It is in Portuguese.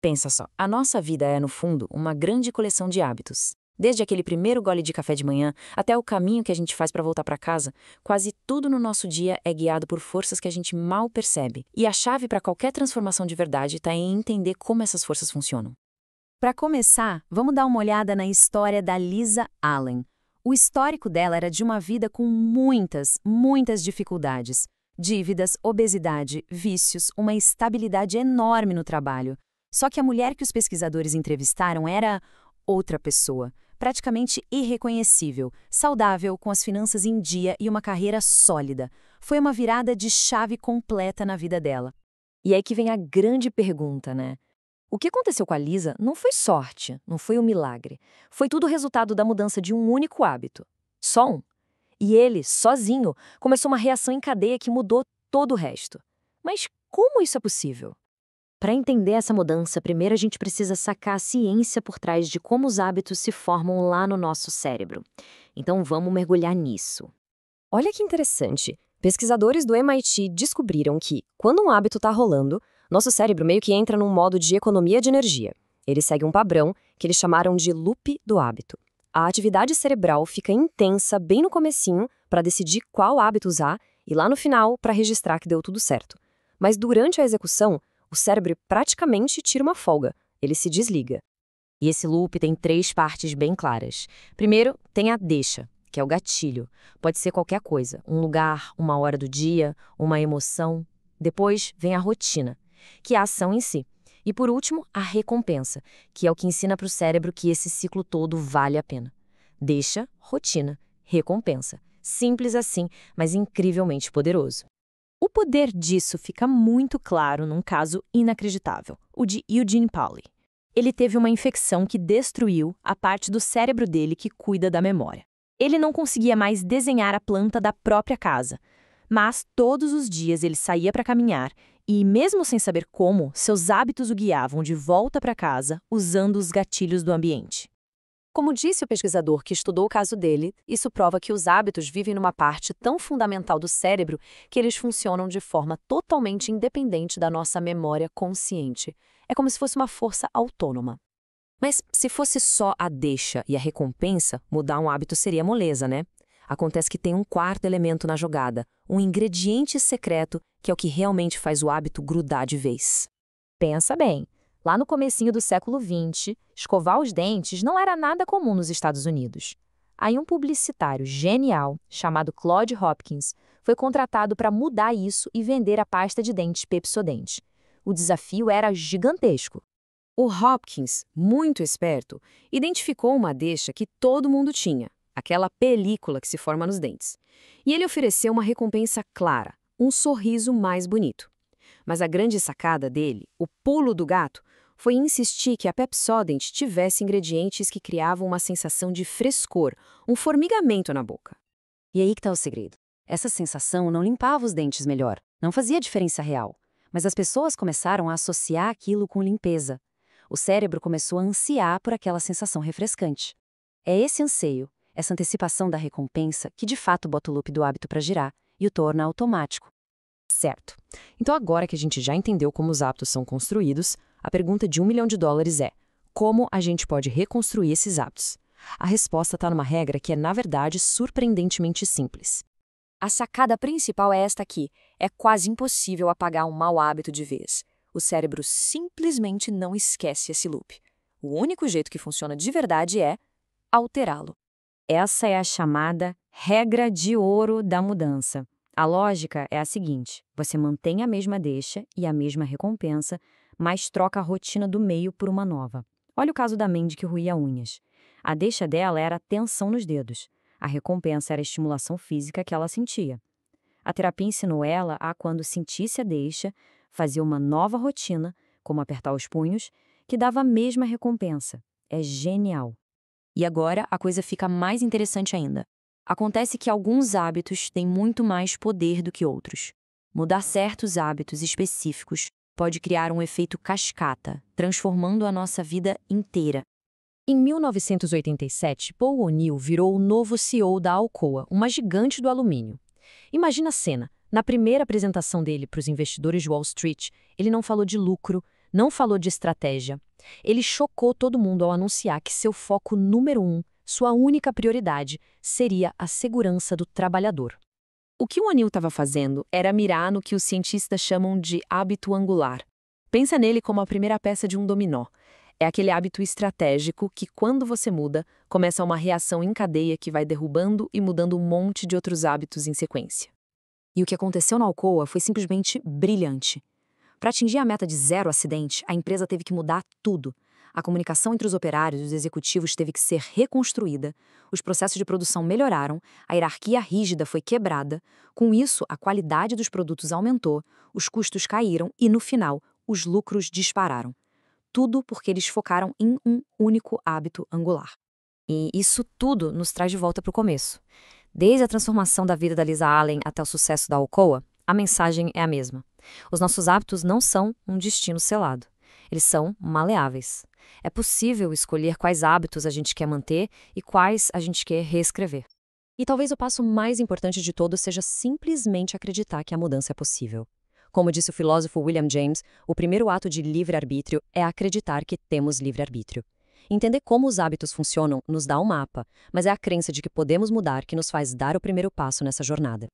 Pensa só, a nossa vida é, no fundo, uma grande coleção de hábitos. Desde aquele primeiro gole de café de manhã até o caminho que a gente faz para voltar para casa, quase tudo no nosso dia é guiado por forças que a gente mal percebe. E a chave para qualquer transformação de verdade está em entender como essas forças funcionam. Para começar, vamos dar uma olhada na história da Lisa Allen. O histórico dela era de uma vida com muitas dificuldades. Dívidas, obesidade, vícios, uma instabilidade enorme no trabalho. Só que a mulher que os pesquisadores entrevistaram era outra pessoa, praticamente irreconhecível, saudável, com as finanças em dia e uma carreira sólida. Foi uma virada de chave completa na vida dela. E aí que vem a grande pergunta, né? O que aconteceu com a Lisa não foi sorte, não foi um milagre. Foi tudo resultado da mudança de um único hábito. Só um. E ele, sozinho, começou uma reação em cadeia que mudou todo o resto. Mas como isso é possível? Para entender essa mudança, primeiro a gente precisa sacar a ciência por trás de como os hábitos se formam lá no nosso cérebro. Então vamos mergulhar nisso. Olha que interessante. Pesquisadores do MIT descobriram que, quando um hábito está rolando, nosso cérebro meio que entra num modo de economia de energia. Ele segue um padrão que eles chamaram de loop do hábito. A atividade cerebral fica intensa bem no comecinho para decidir qual hábito usar e lá no final para registrar que deu tudo certo. Mas durante a execução, o cérebro praticamente tira uma folga, ele se desliga. E esse loop tem 3 partes bem claras. Primeiro, tem a deixa, que é o gatilho. Pode ser qualquer coisa, um lugar, uma hora do dia, uma emoção. Depois vem a rotina, que é a ação em si. E por último, a recompensa, que é o que ensina para o cérebro que esse ciclo todo vale a pena. Deixa, rotina, recompensa. Simples assim, mas incrivelmente poderoso. O poder disso fica muito claro num caso inacreditável, o de Eugene Pauly. Ele teve uma infecção que destruiu a parte do cérebro dele que cuida da memória. Ele não conseguia mais desenhar a planta da própria casa, mas todos os dias ele saía para caminhar e, mesmo sem saber como, seus hábitos o guiavam de volta para casa usando os gatilhos do ambiente. Como disse o pesquisador que estudou o caso dele, isso prova que os hábitos vivem numa parte tão fundamental do cérebro que eles funcionam de forma totalmente independente da nossa memória consciente. É como se fosse uma força autônoma. Mas se fosse só a deixa e a recompensa, mudar um hábito seria moleza, né? Acontece que tem um quarto elemento na jogada, um ingrediente secreto que é o que realmente faz o hábito grudar de vez. Pensa bem. Lá no comecinho do século XX, escovar os dentes não era nada comum nos Estados Unidos. Aí um publicitário genial, chamado Claude Hopkins, foi contratado para mudar isso e vender a pasta de dentes Pepsodent. O desafio era gigantesco. O Hopkins, muito esperto, identificou uma deixa que todo mundo tinha, aquela película que se forma nos dentes. E ele ofereceu uma recompensa clara, um sorriso mais bonito. Mas a grande sacada dele, o pulo do gato, foi insistir que a Pepsodent tivesse ingredientes que criavam uma sensação de frescor, um formigamento na boca. E aí que está o segredo. Essa sensação não limpava os dentes melhor, não fazia diferença real. Mas as pessoas começaram a associar aquilo com limpeza. O cérebro começou a ansiar por aquela sensação refrescante. É esse anseio, essa antecipação da recompensa, que de fato bota o loop do hábito para girar e o torna automático. Certo. Então agora que a gente já entendeu como os hábitos são construídos, a pergunta de $1 milhão é: como a gente pode reconstruir esses hábitos? A resposta está numa regra que é, na verdade, surpreendentemente simples. A sacada principal é esta aqui: é quase impossível apagar um mau hábito de vez. O cérebro simplesmente não esquece esse loop. O único jeito que funciona de verdade é alterá-lo. Essa é a chamada regra de ouro da mudança. A lógica é a seguinte: você mantém a mesma deixa e a mesma recompensa, mas troca a rotina do meio por uma nova. Olha o caso da Mandy que roía unhas. A deixa dela era a tensão nos dedos. A recompensa era a estimulação física que ela sentia. A terapia ensinou ela a, quando sentisse a deixa, fazer uma nova rotina, como apertar os punhos, que dava a mesma recompensa. É genial. E agora a coisa fica mais interessante ainda. Acontece que alguns hábitos têm muito mais poder do que outros. Mudar certos hábitos específicos pode criar um efeito cascata, transformando a nossa vida inteira. Em 1987, Paul O'Neill virou o novo CEO da Alcoa, uma gigante do alumínio. Imagina a cena. Na primeira apresentação dele para os investidores de Wall Street, ele não falou de lucro, Não falou de estratégia. Ele chocou todo mundo ao anunciar que seu foco número 1, sua única prioridade, seria a segurança do trabalhador. O que o O'Neill estava fazendo era mirar no que os cientistas chamam de hábito angular. Pensa nele como a primeira peça de um dominó. É aquele hábito estratégico que, quando você muda, começa uma reação em cadeia que vai derrubando e mudando um monte de outros hábitos em sequência. E o que aconteceu na Alcoa foi simplesmente brilhante. Para atingir a meta de 0 acidente, a empresa teve que mudar tudo. A comunicação entre os operários e os executivos teve que ser reconstruída, os processos de produção melhoraram, a hierarquia rígida foi quebrada. Com isso, a qualidade dos produtos aumentou, os custos caíram e, no final, os lucros dispararam. Tudo porque eles focaram em um único hábito angular. E isso tudo nos traz de volta para o começo. Desde a transformação da vida da Lisa Allen até o sucesso da Alcoa, a mensagem é a mesma. Os nossos hábitos não são um destino selado. Eles são maleáveis. É possível escolher quais hábitos a gente quer manter e quais a gente quer reescrever. E talvez o passo mais importante de todos seja simplesmente acreditar que a mudança é possível. Como disse o filósofo William James, o primeiro ato de livre-arbítrio é acreditar que temos livre-arbítrio. Entender como os hábitos funcionam nos dá um mapa, mas é a crença de que podemos mudar que nos faz dar o primeiro passo nessa jornada.